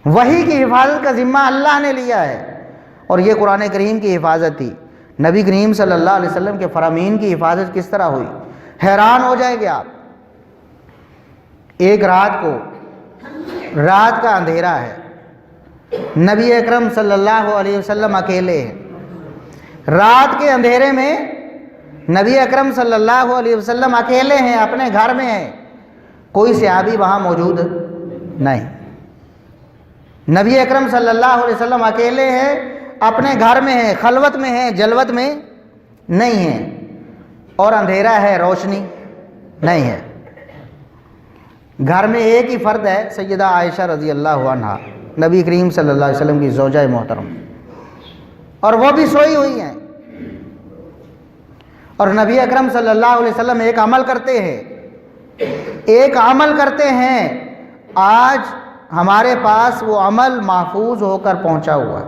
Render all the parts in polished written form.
وحی کی حفاظت کا ذمہ اللہ نے لیا ہے، اور یہ قرآن کریم کی حفاظت تھی۔ نبی کریم صلی اللہ علیہ وسلم کے فرامین کی حفاظت کس طرح ہوئی، حیران ہو جائیں گے آپ۔ ایک رات کو، رات کا اندھیرا ہے، نبی اکرم صلی اللہ علیہ وسلم اکیلے ہیں۔ رات کے اندھیرے میں نبی اکرم صلی اللہ علیہ وسلم اکیلے ہیں، اپنے گھر میں ہیں، کوئی صحابی وہاں موجود نہیں۔ نبی اکرم صلی اللہ علیہ وسلم اکیلے ہیں، اپنے گھر میں ہیں، خلوت میں ہیں، جلوت میں نہیں ہیں، اور اندھیرا ہے، روشنی نہیں ہے۔ گھر میں ایک ہی فرد ہے، سیدہ عائشہ رضی اللہ عنہا، نبی کریم صلی اللہ علیہ وسلم کی زوجہ محترم، اور وہ بھی سوئی ہوئی ہیں۔ اور نبی اکرم صلی اللہ علیہ وسلم ایک عمل کرتے ہیں، آج ہمارے پاس وہ عمل محفوظ ہو کر پہنچا ہوا ہے،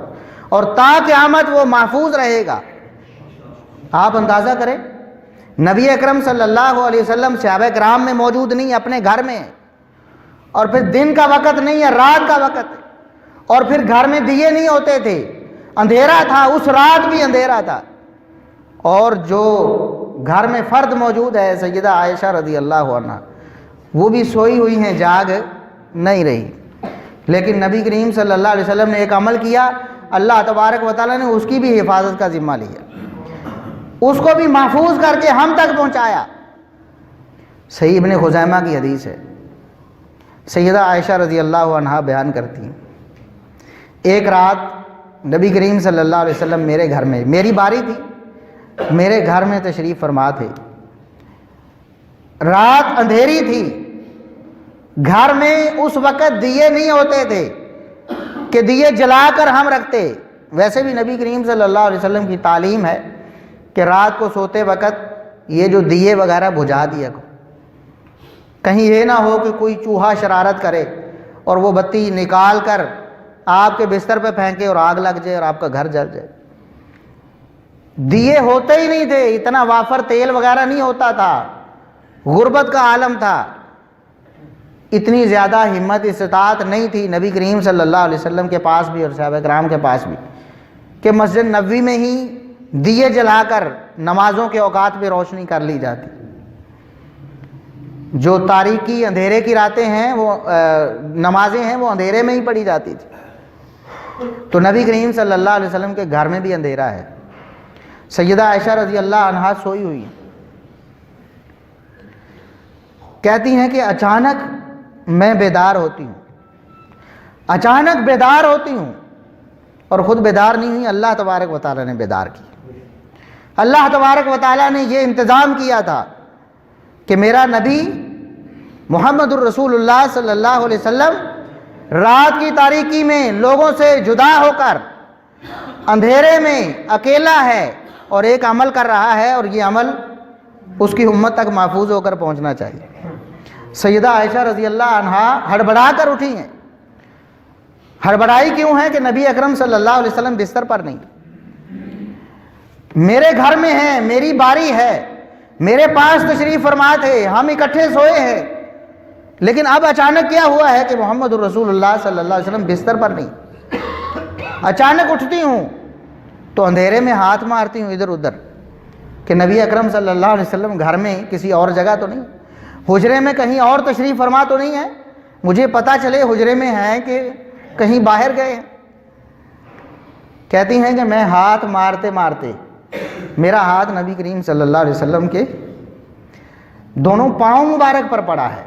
اور تا قیامت وہ محفوظ رہے گا۔ آپ اندازہ کریں، نبی اکرم صلی اللہ علیہ وسلم صحابہ کرام میں موجود نہیں، اپنے گھر میں، اور پھر دن کا وقت نہیں ہے، رات کا وقت ہے، اور پھر گھر میں دیے نہیں ہوتے تھے، اندھیرا تھا، اس رات بھی اندھیرا تھا، اور جو گھر میں فرد موجود ہے سیدہ عائشہ رضی اللہ عنہ، وہ بھی سوئی ہوئی ہیں، جاگ نہیں رہی۔ لیکن نبی کریم صلی اللہ علیہ وسلم نے ایک عمل کیا، اللہ تبارک و تعالیٰ نے اس کی بھی حفاظت کا ذمہ لیا، اس کو بھی محفوظ کر کے ہم تک پہنچایا۔ صحیح ابن خزیمہ کی حدیث ہے، سیدہ عائشہ رضی اللہ عنہا بیان کرتی ہیں، ایک رات نبی کریم صلی اللہ علیہ وسلم میرے گھر میں، میری باری تھی، میرے گھر میں تشریف فرما تھے، رات اندھیری تھی، گھر میں اس وقت دیے نہیں ہوتے تھے کہ دیے جلا کر ہم رکھتے۔ ویسے بھی نبی کریم صلی اللہ علیہ وسلم کی تعلیم ہے کہ رات کو سوتے وقت یہ جو دیے وغیرہ بجھا دیا کرو، کہیں یہ نہ ہو کہ کوئی چوہا شرارت کرے اور وہ بتی نکال کر آپ کے بستر پہ پھینکے اور آگ لگ جائے اور آپ کا گھر جل جائے۔ دیے ہوتے ہی نہیں تھے، اتنا وافر تیل وغیرہ نہیں ہوتا تھا، غربت کا عالم تھا، اتنی زیادہ ہمت استطاعت نہیں تھی نبی کریم صلی اللہ علیہ وسلم کے پاس بھی اور صحابہ کرام کے پاس بھی کہ مسجد نبوی میں ہی دیے جلا کر نمازوں کے اوقات میں روشنی کر لی جاتی۔ جو تاریکی اندھیرے کی راتیں ہیں، وہ نمازیں ہیں، وہ اندھیرے میں ہی پڑھی جاتی تھی۔ تو نبی کریم صلی اللہ علیہ وسلم کے گھر میں بھی اندھیرا ہے، سیدہ عائشہ رضی اللہ عنہا سوئی ہوئی ہیں، کہتی ہیں کہ اچانک میں بیدار ہوتی ہوں، اچانک بیدار ہوتی ہوں، اور خود بیدار نہیں ہوئی، اللہ تبارک و تعالیٰ نے بیدار کی۔ اللہ تبارک و تعالیٰ نے یہ انتظام کیا تھا کہ میرا نبی محمد الرسول اللہ صلی اللہ علیہ وسلم رات کی تاریکی میں لوگوں سے جدا ہو کر اندھیرے میں اکیلا ہے اور ایک عمل کر رہا ہے، اور یہ عمل اس کی امت تک محفوظ ہو کر پہنچنا چاہیے۔ سیدہ عائشہ رضی اللہ عنہا ہڑبڑا کر اٹھی ہیں۔ ہڑبڑائی کیوں ہے کہ نبی اکرم صلی اللہ علیہ وسلم بستر پر نہیں، میرے گھر میں ہیں، میری باری ہے، میرے پاس تشریف فرما تھے، ہم اکٹھے سوئے ہیں، لیکن اب اچانک کیا ہوا ہے کہ محمد الرسول اللہ صلی اللہ علیہ وسلم بستر پر نہیں۔ اچانک اٹھتی ہوں تو اندھیرے میں ہاتھ مارتی ہوں ادھر ادھر کہ نبی اکرم صلی اللہ علیہ وسلم گھر میں کسی اور جگہ تو نہیں، حجرے میں کہیں اور تشریف فرما تو نہیں ہے، مجھے پتہ چلے حجرے میں ہیں کہ کہیں باہر گئے ہیں۔ کہتی ہیں کہ میں ہاتھ مارتے مارتے، میرا ہاتھ نبی کریم صلی اللہ علیہ وسلم کے دونوں پاؤں مبارک پر پڑا ہے،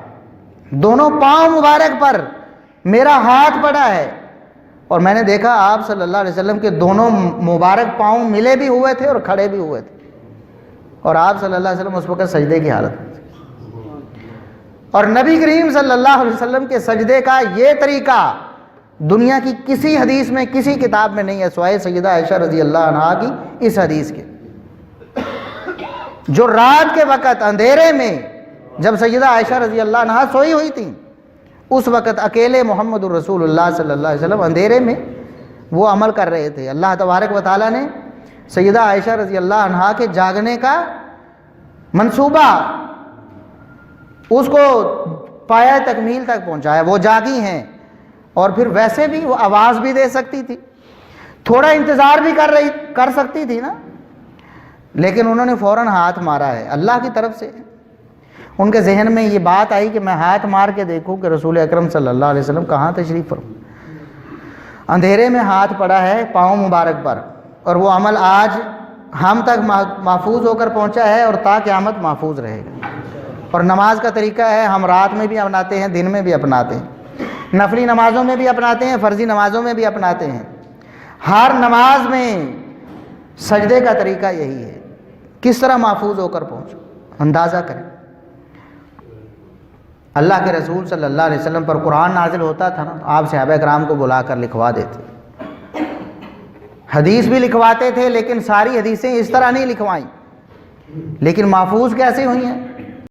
دونوں پاؤں مبارک پر میرا ہاتھ پڑا ہے، اور میں نے دیکھا آپ صلی اللہ علیہ وسلم کے دونوں مبارک پاؤں ملے بھی ہوئے تھے اور کھڑے بھی ہوئے تھے، اور آپ صلی اللہ علیہ وسلم اس وقت سجدے کی حالت میں تھے۔ اور نبی کریم صلی اللہ علیہ وسلم کے سجدے کا یہ طریقہ دنیا کی کسی حدیث میں، کسی کتاب میں نہیں ہے سوائے سیدہ عائشہ رضی اللہ عنہا کی اس حدیث کے، جو رات کے وقت اندھیرے میں جب سیدہ عائشہ رضی اللہ عنہا سوئی ہوئی تھیں، اس وقت اکیلے محمد الرسول اللہ صلی اللہ علیہ وسلم اندھیرے میں وہ عمل کر رہے تھے۔ اللہ تبارک و تعالیٰ نے سیدہ عائشہ رضی اللہ عنہا کے جاگنے کا منصوبہ اس کو پایہ تکمیل تک پہنچایا، وہ جاگی ہیں، اور پھر ویسے بھی وہ آواز بھی دے سکتی تھی، تھوڑا انتظار بھی کر سکتی تھی نا، لیکن انہوں نے فوراً ہاتھ مارا ہے اللہ کی طرف سے۔ ان کے ذہن میں یہ بات آئی کہ میں ہاتھ مار کے دیکھوں کہ رسول اکرم صلی اللہ علیہ وسلم کہاں تشریف فرما۔ اندھیرے میں ہاتھ پڑا ہے پاؤں مبارک پر، اور وہ عمل آج ہم تک محفوظ ہو کر پہنچا ہے اور تا قیامت محفوظ رہے گا۔ اور نماز کا طریقہ ہے ہم رات میں بھی اپناتے ہیں، دن میں بھی اپناتے ہیں، نفلی نمازوں میں بھی اپناتے ہیں، فرضی نمازوں میں بھی اپناتے ہیں۔ ہر نماز میں سجدے کا طریقہ یہی ہے، کس طرح محفوظ ہو کر پہنچو، اندازہ کریں۔ اللہ کے رسول صلی اللہ علیہ وسلم پر قرآن نازل ہوتا تھا نا، آپ صحابہ کرام کو بلا کر لکھوا دیتے، حدیث بھی لکھواتے تھے، لیکن ساری حدیثیں اس طرح نہیں لکھوائیں، لیکن محفوظ کیسے ہوئی ہیں؟